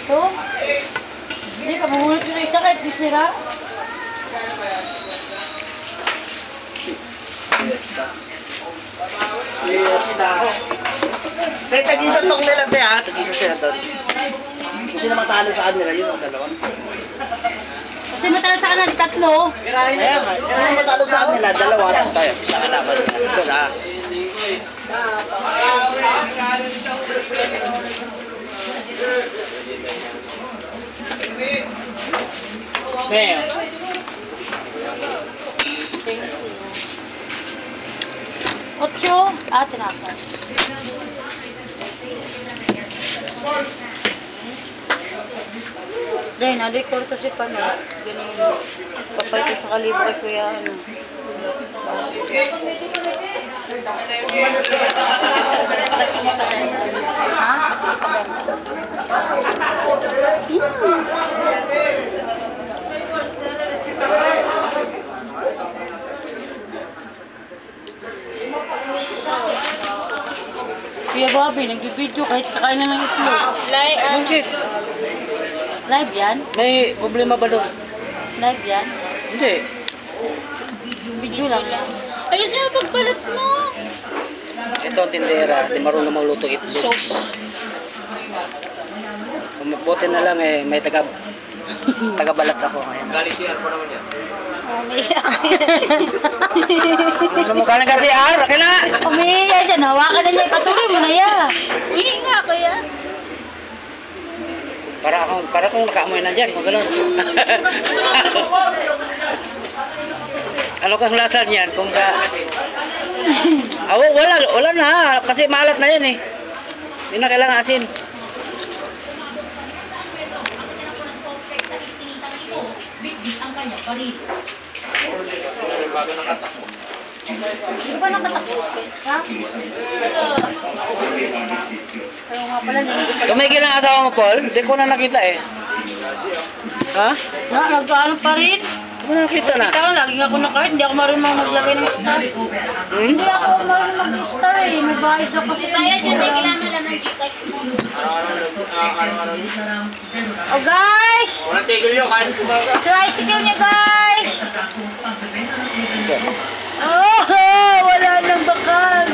Ito? Hindi ka bumulot yung isa kahit disira. Fiesta. Kahit tag-isa tong nila, te ha? Tag-isa sila doon. Kung sino matalo sa kanila, yun ang dalawa. Kasi matalo sa kanila, tatlo. Kaya nga, sino matalo sa kanila, dalawa. Tayo, isa kalaban niya. Isa. Beo. Ocho. Tinapay. Dahil na-record to si Pano. Ganun. Papalit sa kalibo kay Kuya. Kasi mo pa rin. Ha? Kasi pa rin. Kuya Bobby, nag-video kahit kakain na ng itlog. Live yan? May problema ba doon? Live yan? Hindi. Video lang. Ayos na pagbalat mo! Ito ang tindera, di marunong magluto itlog. Sauce. Buti na lang may taga-balat ako. Ayan. Galing CR po naman yan. Ano mo ka na kasi CR? Okay na! Umiiyak dyan, hawakan na niya, patuloy mo na yan. Uwi nga kuya. Para kung nakaamoy na dyan, kung gano'n. Ano kang lasa niyan? Kung ka... wala na. Kasi maalat na yan eh. Hindi na kailangan asin. Hindi pa nakatakot? Ha? Ayaw nga pala niya. Tumigil ang asawa mo, Paul? Hindi ko na nakita eh. Ha? Nag-ano pa rin? Hindi ko na nakita na. Kita lang, lagi ako na-card. Hindi ako marunong maglagay ng star. Hindi ako marunong mag-star eh. May bahid ako kasi kaya dyan. May kailangan lang ng Gcash mo. Oh guys! Walang tigil yun, kain ko ba? Tricycle niya guys! Oh, wala nang bakal.